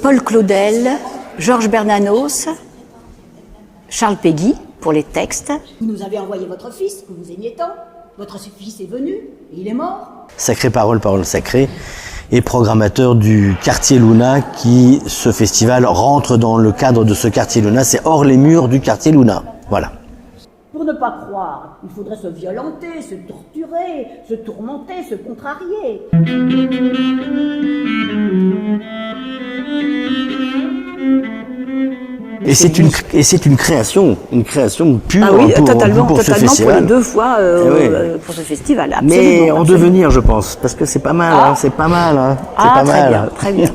Paul Claudel, Georges Bernanos, Charles Péguy pour les textes. Vous nous avez envoyé votre fils, que vous aimiez tant. Votre fils est venu, et il est mort. Sacré Parole, Parole Sacrée, et programmateur du Quartier Luna, qui, ce festival, rentre dans le cadre de ce Quartier Luna. C'est hors les murs du Quartier Luna. Voilà. Pour ne pas croire, il faudrait se violenter, se torturer, se tourmenter, se contrarier. Et c'est une création pure totalement pour ce festival. pour les deux fois pour ce festival. Absolument, Mais en devenir, je pense, parce que c'est pas mal, c'est pas mal. C'est pas très mal. bien, très bien.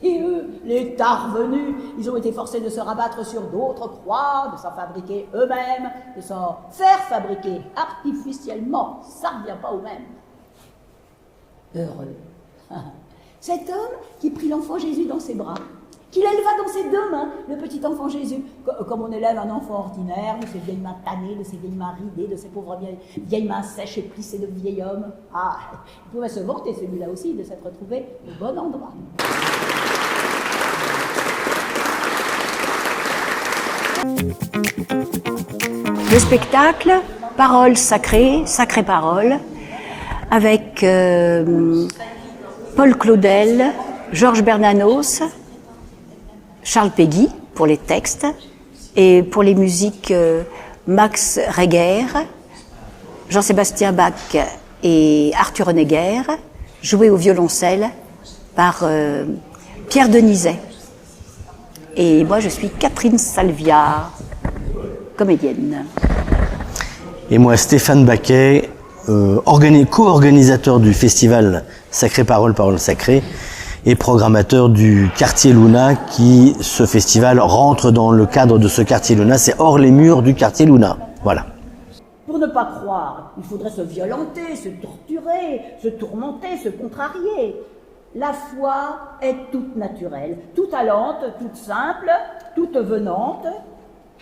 Et eux, les tard venus, ils ont été forcés de se rabattre sur d'autres croix, de s'en fabriquer eux-mêmes, de s'en faire fabriquer artificiellement. Ça ne revient pas au même. Heureux. Cet homme qui prit l'enfant Jésus dans ses bras, qui l'éleva dans ses deux mains, le petit enfant Jésus, comme on élève un enfant ordinaire, de ses vieilles mains tannées, de ses vieilles mains ridées, de ses pauvres vieilles mains sèches et plissées de vieil homme. Ah, il pouvait se vanter celui-là aussi de s'être trouvé au bon endroit. Le spectacle, Parole sacrée, Sacrée Parole, avec Paul Claudel, Georges Bernanos, Charles Péguy pour les textes, et pour les musiques Max Reger, Jean-Sébastien Bach et Arthur Honegger, joué au violoncelle par Pierre Denizet. Et moi, je suis Catherine Salvia, comédienne. Et moi, Stéphane Baquet, co-organisateur du festival Sacré Parole, Parole Sacrée, et programmateur du Quartier Luna, qui, ce festival, rentre dans le cadre de ce Quartier Luna. C'est hors les murs du Quartier Luna. Voilà. Pour ne pas croire, il faudrait se violenter, se torturer, se tourmenter, se contrarier. La foi est toute naturelle, toute allante, toute simple, toute venante,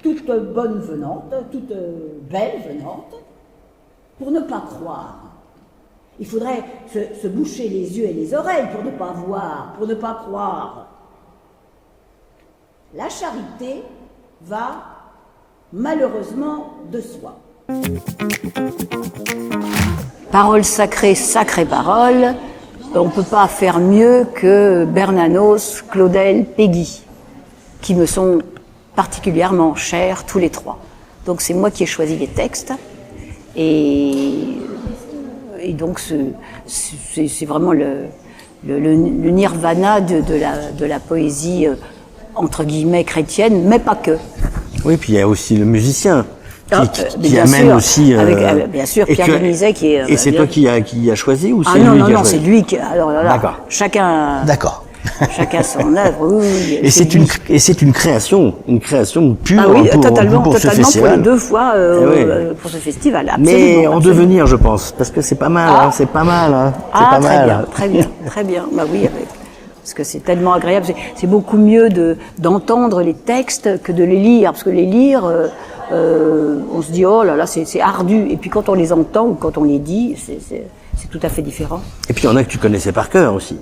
toute bonne venante, toute belle venante. Pour ne pas croire, il faudrait se boucher les yeux et les oreilles pour ne pas voir, pour ne pas croire. La charité va malheureusement de soi. Parole sacrée, Sacrée Parole, on ne peut pas faire mieux que Bernanos, Claudel, Péguy, qui me sont particulièrement chers tous les trois. Donc c'est moi qui ai choisi les textes, et donc c'est vraiment le nirvana de la poésie entre guillemets chrétienne, mais pas que. Oui, puis il y a aussi le musicien qui bien amène sûr, aussi. Bien sûr, Pierre Denizet qui est. Et c'est toi qui a choisi ou c'est non, lui non, qui a non, choisi? c'est lui qui. Alors là, D'accord. chacun. D'accord. Chacun son œuvre. Oui, Et c'est une création pure totalement pour ce pour les festival. deux fois pour ce festival. Mais en devenir, je pense, parce que c'est pas mal, c'est pas mal, c'est pas mal. Bien, très bien, très bien. Bah oui, parce que c'est tellement agréable. C'est beaucoup mieux d'entendre les textes que de les lire, parce que les lire, on se dit oh là là, c'est ardu. Et puis quand on les entend ou quand on les dit, c'est tout à fait différent. Et puis il y en a que tu connaissais par cœur aussi.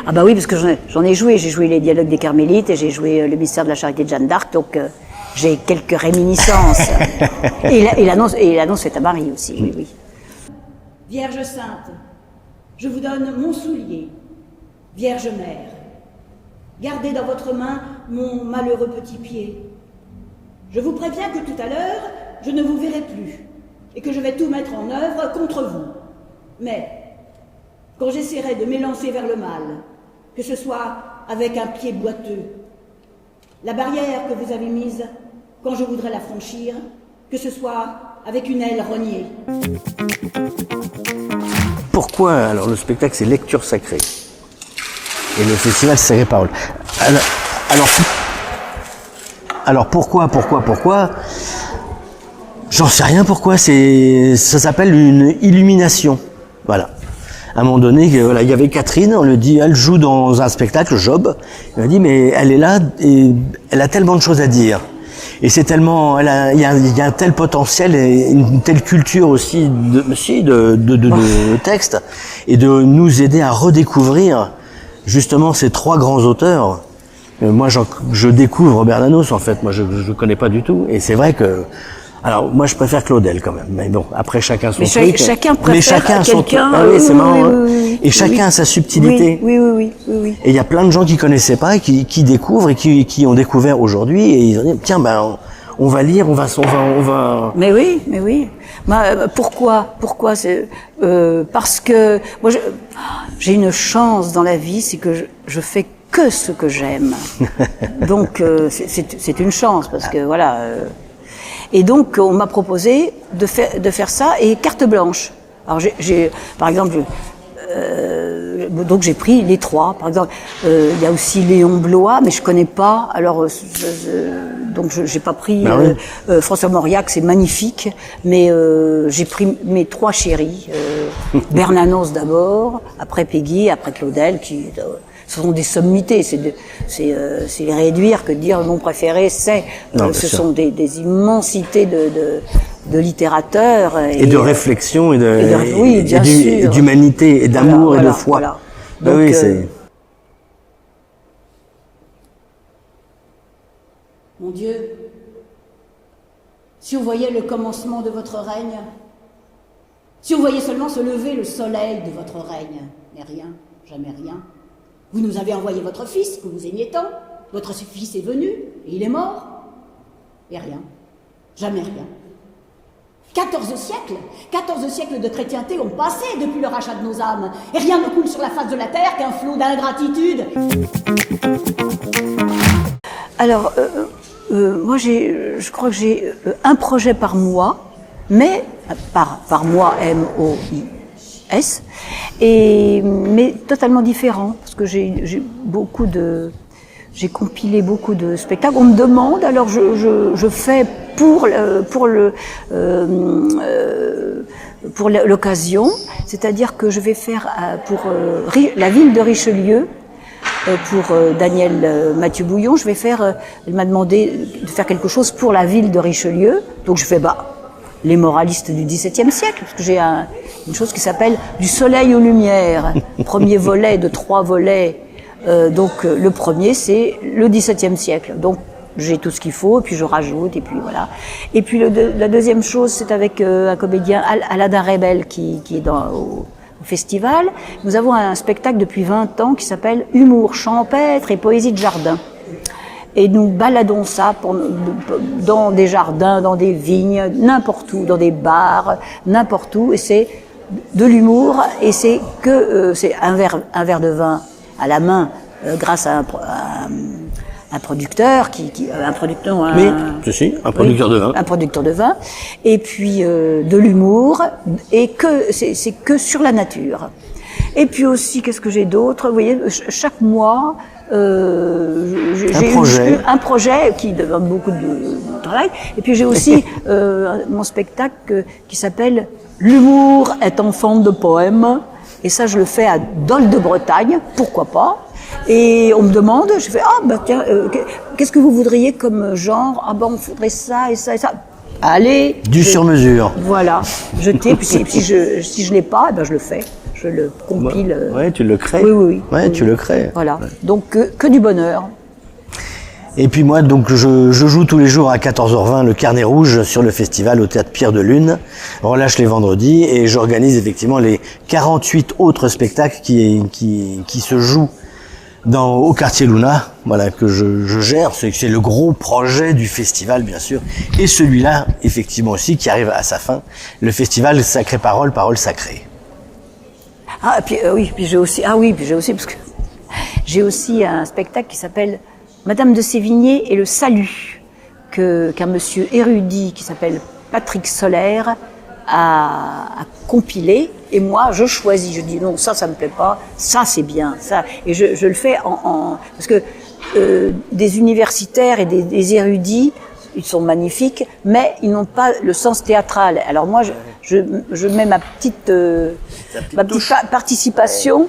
Ah bah oui, parce que j'en ai joué. J'ai joué les dialogues des Carmélites et j'ai joué le mystère de la charité de Jeanne d'Arc, donc j'ai quelques réminiscences. et l'annonce est à Marie aussi, oui, oui. Vierge Sainte, je vous donne mon soulier. Vierge Mère, gardez dans votre main mon malheureux petit pied. Je vous préviens que tout à l'heure, je ne vous verrai plus et que je vais tout mettre en œuvre contre vous. Mais quand j'essaierai de m'élancer vers le mal, que ce soit avec un pied boiteux, la barrière que vous avez mise, quand je voudrais la franchir, que ce soit avec une aile rognée. Pourquoi alors le spectacle c'est lecture sacrée et le festival c'est Sacrée Parole? Alors pourquoi J'en sais rien pourquoi, ça s'appelle une illumination. Voilà. à un moment donné, voilà, il y avait Catherine, on lui dit, elle joue dans un spectacle, Job. Il m'a dit, mais elle est là et elle a tellement de choses à dire. Et c'est tellement, il y a un tel potentiel et une telle culture aussi de texte, et de nous aider à redécouvrir justement ces trois grands auteurs. Moi, je découvre Bernanos en fait. Moi, je connais pas du tout. Et c'est vrai que, alors moi, je préfère Claudel quand même. Mais bon, après chacun son truc. Chacun préfère mais chacun quelqu'un. Ah oui, c'est marrant. Oui. Et chacun a sa subtilité. Oui. Et il y a plein de gens qui connaissaient pas et qui découvrent et qui ont découvert aujourd'hui. Et ils ont dit, tiens, ben, on va lire, on va. Mais oui. Pourquoi c'est parce que moi j'ai une chance dans la vie, c'est que je fais que ce que j'aime. Donc c'est une chance parce que voilà. Et donc on m'a proposé de faire ça et carte blanche. Alors j'ai par exemple donc j'ai pris les trois. Par exemple, il y a aussi Léon Blois, mais je connais pas. Alors donc j'ai pas pris François Mauriac, c'est magnifique, mais j'ai pris mes trois chéris. Bernanos d'abord, après Péguy, après Claudel, qui ce sont des sommités. C'est les réduire que de dire mon préféré, c'est. Ce sont des immensités de littérateurs et de réflexion et sûr, d'humanité et d'amour et de foi. Voilà. Donc, oui, c'est. Mon Dieu, si on voyait le commencement de votre règne, si on voyait seulement se lever le soleil de votre règne, mais rien, jamais rien. Vous nous avez envoyé votre fils, que vous aimiez tant, votre fils est venu, et il est mort, et rien, jamais rien. 14 siècles de chrétienté ont passé depuis le rachat de nos âmes, et rien ne coule sur la face de la terre qu'un flot d'ingratitude. Alors, moi je crois que j'ai un projet par mois, mais par mois MOIS, mais totalement différent, parce que j'ai compilé beaucoup de spectacles. On me demande, alors je fais pour l'occasion, c'est-à-dire que je vais faire pour la ville de Richelieu, pour Daniel Mathieu Bouillon, il m'a demandé de faire quelque chose pour la ville de Richelieu, donc je fais les moralistes du XVIIe siècle, parce que j'ai une chose qui s'appelle Du soleil aux lumières, premier volet de 3 volets. Donc le premier c'est le XVIIe siècle, donc j'ai tout ce qu'il faut et puis je rajoute et puis voilà. Et puis la deuxième chose c'est avec un comédien Aladin Rebel qui est au festival. Nous avons un spectacle depuis 20 ans qui s'appelle Humour champêtre et poésie de jardin. Et nous baladons ça dans des jardins, dans des vignes, n'importe où, dans des bars, n'importe où, et c'est de l'humour et c'est un verre de vin à la main grâce à un producteur un producteur de vin. Un producteur de vin et puis de l'humour et c'est que sur la nature. Et puis aussi qu'est-ce que j'ai d'autre? Vous voyez, chaque mois j'ai un projet qui demande beaucoup de travail et puis j'ai aussi mon spectacle qui s'appelle L'humour est en forme de poème. Et ça, je le fais à Dol de Bretagne, pourquoi pas. Et on me demande, je fais, tiens, qu'est-ce que vous voudriez comme genre? On faudrait ça et ça et ça. Allez. Sur mesure. Voilà. Puis si je l'ai pas, je le fais. Je le compile. Ouais, tu le crées. Oui. Ouais, tu le crées. Voilà. Ouais. Donc, que du bonheur. Et puis moi, donc, je joue tous les jours à 14h20 le Carnet Rouge sur le festival au Théâtre Pierre de Lune. Relâche les vendredis et j'organise effectivement les 48 autres spectacles qui se jouent au quartier Luna, voilà, que je gère. C'est le gros projet du festival, bien sûr. Et celui-là, effectivement aussi, qui arrive à sa fin. Le festival Sacrée Parole, Parole Sacrée. Puis j'ai aussi, parce que j'ai aussi un spectacle qui s'appelle Madame de Sévigné et le salut, qu'un monsieur érudit qui s'appelle Patrick Solaire a compilé. Et moi, je choisis, je dis non, ça me plaît pas, ça c'est bien, ça. Et je le fais parce que des universitaires et des érudits ils sont magnifiques, mais ils n'ont pas le sens théâtral. Alors moi, je mets ma petite participation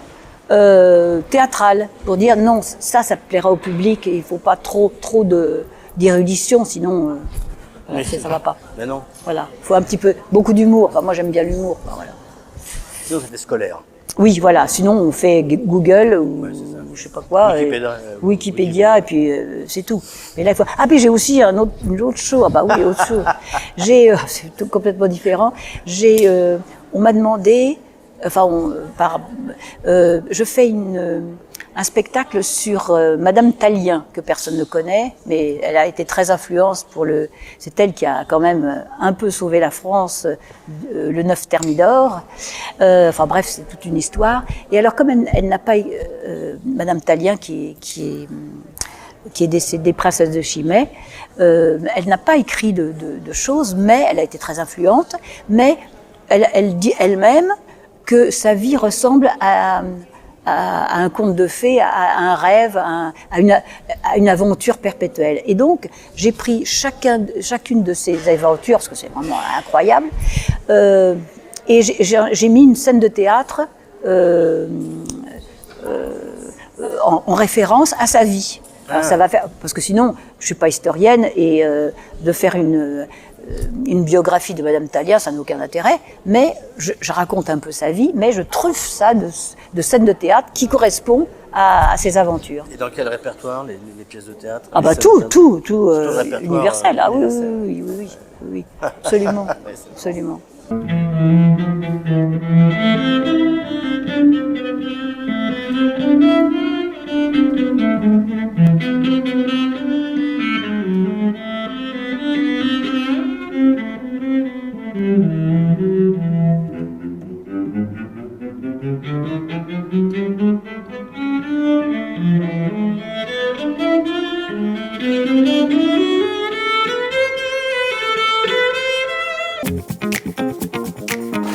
théâtrale pour dire non, ça plaira au public et il faut pas trop d'érudition, sinon ça va pas. Mais non. Voilà, faut un petit peu, beaucoup d'humour. Enfin, moi j'aime bien l'humour. Enfin, voilà. Sinon c'était scolaire. Oui, voilà. Sinon on fait Google ou je sais pas quoi. Wikipédia et puis c'est tout. Mais là il faut. Ah puis j'ai aussi une autre chose. Ah bah oui, autre chose. C'est tout complètement différent. On m'a demandé. Enfin, je fais un spectacle sur Madame Tallien, que personne ne connaît, mais elle a été très influente c'est elle qui a quand même un peu sauvé la France, le 9 Thermidor. Enfin bref, c'est toute une histoire. Et alors, comme elle n'a pas, Madame Tallien, qui est décédée, princesse de Chimay, elle n'a pas écrit de choses, mais elle a été très influente, mais elle dit elle-même que sa vie ressemble à un conte de fées, à un rêve, à une aventure perpétuelle. Et donc, j'ai pris chacune de ces aventures, parce que c'est vraiment incroyable, et j'ai mis une scène de théâtre en référence à sa vie. Alors, ça va faire, parce que sinon, je suis pas historienne et de faire une biographie de Madame Tallien, ça n'a aucun intérêt, mais je raconte un peu sa vie, mais je truffe ça de scènes de théâtre qui correspondent à ses aventures. Et dans quel répertoire, les pièces de théâtre? Ah bah tout universel. Ah oui, absolument, absolument.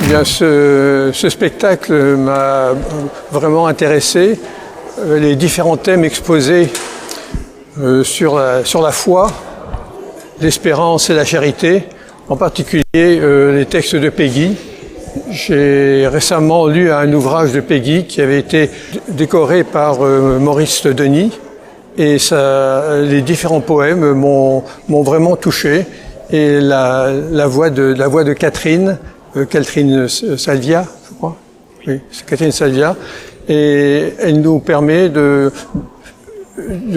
Eh bien, ce spectacle m'a vraiment intéressé. Les différents thèmes exposés sur la foi, l'espérance et la charité, en particulier les textes de Péguy. J'ai récemment lu un ouvrage de Péguy qui avait été décoré par Maurice Denis et les différents poèmes m'ont vraiment touché. Et la voix de Catherine Salvia, je crois. Oui, c'est Catherine Salvia. Et elle nous permet de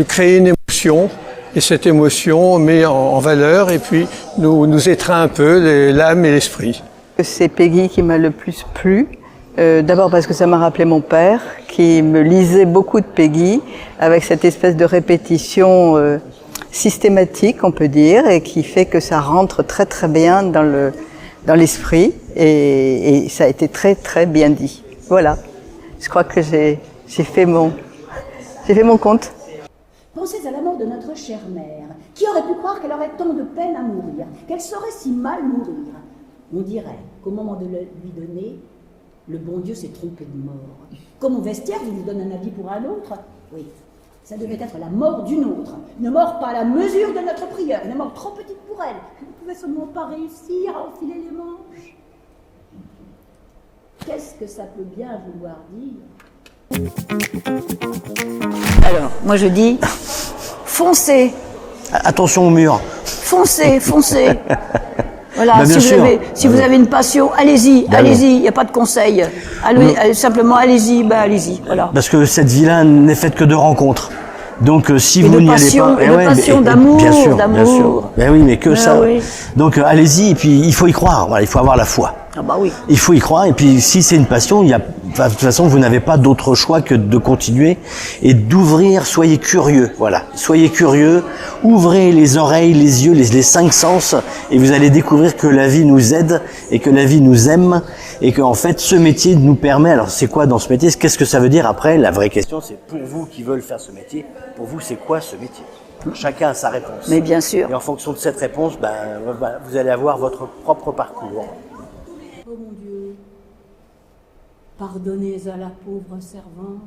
créer une émotion. Et cette émotion met en valeur et puis nous étreint un peu l'âme et l'esprit. C'est Péguy qui m'a le plus plu. D'abord parce que ça m'a rappelé mon père, qui me lisait beaucoup de Péguy, avec cette espèce de répétition systématique, on peut dire, et qui fait que ça rentre très très bien dans l'esprit, et ça a été très très bien dit. Voilà, je crois que j'ai fait mon compte. Pensez à la mort de notre chère mère. Qui aurait pu croire qu'elle aurait tant de peine à mourir, qu'elle saurait si mal mourir? On dirait qu'au moment de lui donner, le bon Dieu s'est trompé de mort. Comme au vestiaire, il nous donne un habit pour un autre. Oui, ça devait être la mort d'une autre. Une mort pas à la mesure de notre prière, une mort trop petite pour elle. Elle ne pouvait seulement pas réussir à enfiler les manches. Qu'est-ce que ça peut bien vouloir dire? Alors, moi je dis, foncez, Attention au mur. foncez. Voilà, Bah, bien sûr. si vous avez une passion, allez-y, Bah oui. il n'y a pas de conseil. Simplement, allez-y, voilà. Parce que cette vie-là n'est faite que de rencontres. Donc si Et vous de n'y allez passion, pas, et de passion, d'amour, bien sûr. d'amour. Ben oui, mais que Ah ça. oui. Donc allez-y et puis il faut y croire. Voilà, il faut avoir la foi. Ah bah oui. Il faut y croire et puis si c'est une passion, de toute façon vous n'avez pas d'autre choix que de continuer et d'ouvrir. Soyez curieux, voilà. Soyez curieux, ouvrez les oreilles, les yeux, les 5 sens et vous allez découvrir que la vie nous aide et que la vie nous aime et que en fait ce métier nous permet. Alors c'est quoi dans ce métier? Qu'est-ce que ça veut dire après? La vraie question c'est pour vous qui veulent faire ce métier, pour vous c'est quoi ce métier? Chacun a sa réponse. Mais bien sûr. Et en fonction de cette réponse, vous allez avoir votre propre parcours. Oh mon Dieu, pardonnez à la pauvre servante